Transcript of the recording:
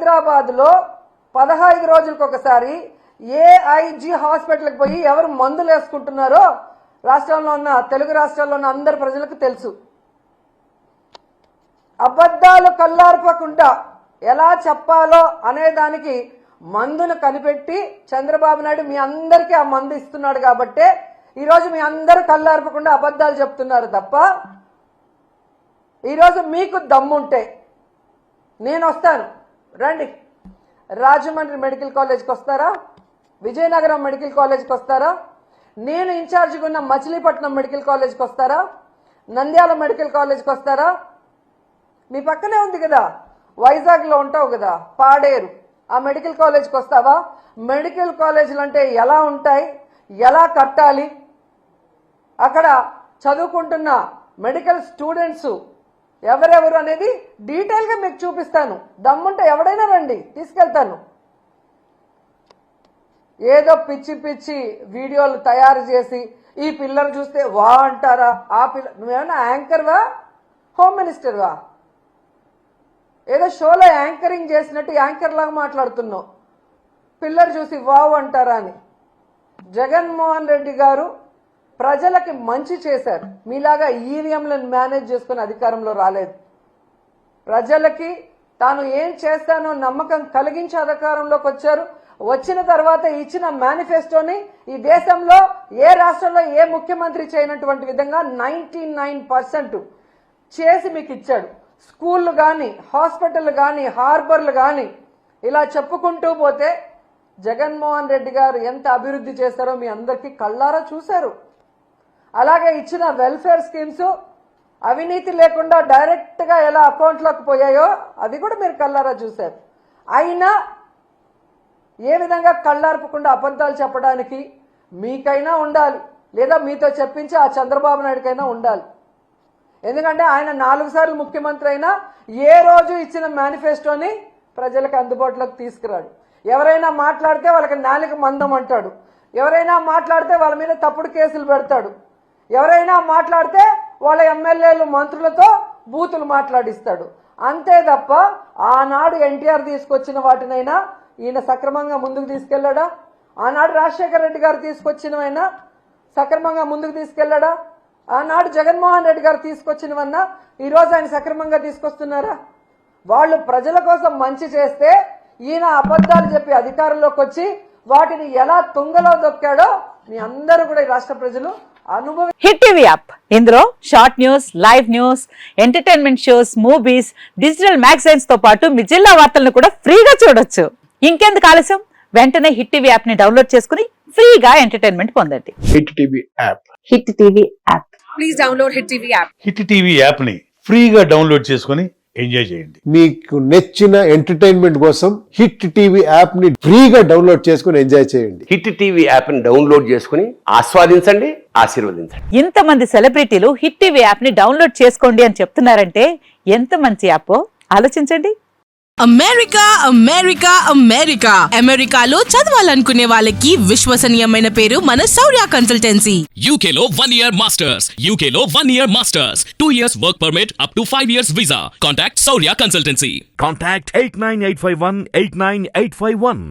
హైదరాబాద్లో 15 రోజులకు ఒకసారి ఏఐజీ హాస్పిటల్కి పోయి ఎవరు మందులు వేసుకుంటున్నారో రాష్ట్రంలో ఉన్న తెలుగు రాష్ట్రాల్లో ఉన్న అందరి ప్రజలకు తెలుసు. అబద్ధాలు కల్లార్పకుండా ఎలా చెప్పాలో అనేదానికి మందును కనిపెట్టి చంద్రబాబు నాయుడు మీ అందరికీ ఆ మందు ఇస్తున్నాడు కాబట్టే ఈరోజు మీ అందరూ కల్లార్పకుండా అబద్ధాలు చెప్తున్నారు తప్ప, ఈరోజు మీకు దమ్ముంటే నేను వస్తాను, రండి. రాజమండ్రి మెడికల్ కాలేజ్కి వస్తారా? విజయనగరం మెడికల్ కాలేజ్కి వస్తారా? నేను ఇన్ఛార్జిగా ఉన్న మచిలీపట్నం మెడికల్ కాలేజ్కి వస్తారా? నంద్యాల మెడికల్ కాలేజ్కి వస్తారా? మీ పక్కనే ఉంది కదా, వైజాగ్లో ఉంటావు కదా, పాడేరు, ఆ మెడికల్ కాలేజ్కి వస్తావా? మెడికల్ కాలేజీలు అంటే ఎలా ఉంటాయి, ఎలా కట్టాలి, అక్కడ చదువుకుంటున్న మెడికల్ స్టూడెంట్స్ ఎవరెవరు అనేది డీటెయిల్గా మీకు చూపిస్తాను. దమ్ముంటే ఎవడైనా రండి, తీసుకెళ్తాను. ఏదో పిచ్చి పిచ్చి వీడియోలు తయారు చేసి ఈ పిల్లలు చూస్తే వా అంటారా? ఆ పిల్ల నువ్వేమన్నా యాంకర్వా, హోమ్ మినిస్టర్వా? ఏదో షోలో యాంకరింగ్ చేసినట్టు యాంకర్ లాగా మాట్లాడుతున్నావు. పిల్లలు చూసి వావ్ అంటారా అని. జగన్మోహన్ రెడ్డి గారు ప్రజలకి మంచి చేశారు. మీలాగా ఈవీఎంలను మేనేజ్ చేసుకుని అధికారంలో రాలేదు. ప్రజలకి తాను ఏం చేస్తానో నమ్మకం కలిగించి అధికారంలోకి వచ్చారు. వచ్చిన తర్వాత ఇచ్చిన మేనిఫెస్టోని ఈ దేశంలో ఏ రాష్ట్రంలో ఏ ముఖ్యమంత్రి చేయనటువంటి విధంగా 99% చేసి మీకు ఇచ్చాడు. స్కూళ్ళు కానీ, హాస్పిటల్ కానీ, హార్బర్లు కానీ, ఇలా చెప్పుకుంటూ పోతే జగన్మోహన్ రెడ్డి గారు ఎంత అభివృద్ధి చేశారో మీ అందరికీ కళ్ళారా చూశారు. అలాగే ఇచ్చిన వెల్ఫేర్ స్కీమ్స్ అవినీతి లేకుండా డైరెక్ట్గా ఎలా అకౌంట్లోకి పోయాయో అది కూడా మీరు కళ్ళారా చూశారు. అయినా ఏ విధంగా కళ్ళార్పకుండా అబద్ధాలు చెప్పడానికి మీకైనా ఉండాలి, లేదా మీతో చెప్పించి ఆ చంద్రబాబు నాయుడుకైనా ఉండాలి. ఎందుకంటే ఆయన 4 సార్లు ముఖ్యమంత్రి అయినా ఏ రోజు ఇచ్చిన మేనిఫెస్టోని ప్రజలకు అందుబాటులోకి తీసుకురాడు. ఎవరైనా మాట్లాడితే వాళ్ళకి నాలుక మందం అంటాడు, ఎవరైనా మాట్లాడితే వాళ్ళ మీద తప్పుడు కేసులు పెడతాడు, ఎవరైనా మాట్లాడితే వాళ్ళ ఎమ్మెల్యేలు మంత్రులతో బూతులు మాట్లాడిస్తాడు. అంతే తప్ప ఆనాడు ఎన్టీఆర్ తీసుకొచ్చిన వాటినైనా ఈయన సక్రమంగా ముందుకు తీసుకెళ్లాడా? ఆనాడు రాజశేఖర రెడ్డి గారు తీసుకొచ్చినవైనా సక్రమంగా ముందుకు తీసుకెళ్లాడా? ఆనాడు జగన్మోహన్ రెడ్డి గారు తీసుకొచ్చినవన్నా ఈరోజు ఆయన సక్రమంగా తీసుకొస్తున్నారా? వాళ్ళు ప్రజల కోసం మంచి చేస్తే ఈయన అబద్ధాలు చెప్పి అధికారంలోకి వచ్చి వాటిని ఎలా తుంగలో దొక్కాడో మీ అందరూ కూడా ఈ రాష్ట్ర ప్రజలు అనుభవం. హిట్ టీవీ యాప్, ఇందులో short news, live news, entertainment shows, movies, digital magazines తో పాటు మీ జిల్లా వార్తలను కూడా ఫ్రీగా చూడొచ్చు. ఇంకెందుకు ఆలస్యం, వెంటనే హిట్ టీవీ యాప్ ని డౌన్లోడ్ చేసుకుని ఫ్రీగా ఎంటర్టైన్మెంట్ పొందండి. Hit TV app. Hit TV app. Please download hit TV app. Hit TV app ని ఫ్రీగా డౌన్లోడ్ చేసుకుని ఎంజాయ్ చేయండి. మీకు నచ్చిన ఎంటర్టైన్మెంట్ కోసం హిట్ టీవీ యాప్ ని ఫ్రీగా డౌన్లోడ్ చేసుకుని ఎంజాయ్ చేయండి. హిట్ టీవీ యాప్ ని డౌన్లోడ్ చేసుకుని ఆస్వాదించండి, ఆశీర్వదించండి. ఇంతమంది సెలబ్రిటీలు హిట్ టీవీ యాప్ ని డౌన్లోడ్ చేసుకోండి అని చెప్తున్నారంటే ఎంత మంచి యాప్ ఆలోచించండి. అమెరికా అమెరికా అమెరికా అమెరికాలో చదవాలనుకునే వాళ్ళకి విశ్వసనీయమైన పేరు మన శౌర్య కన్సల్టెన్సీ. UK లో 1 year masters, UK లో 1 year masters, 2 years work permit up to 5 years visa. Contact Saurya Consultancy. Contact 89851 89851.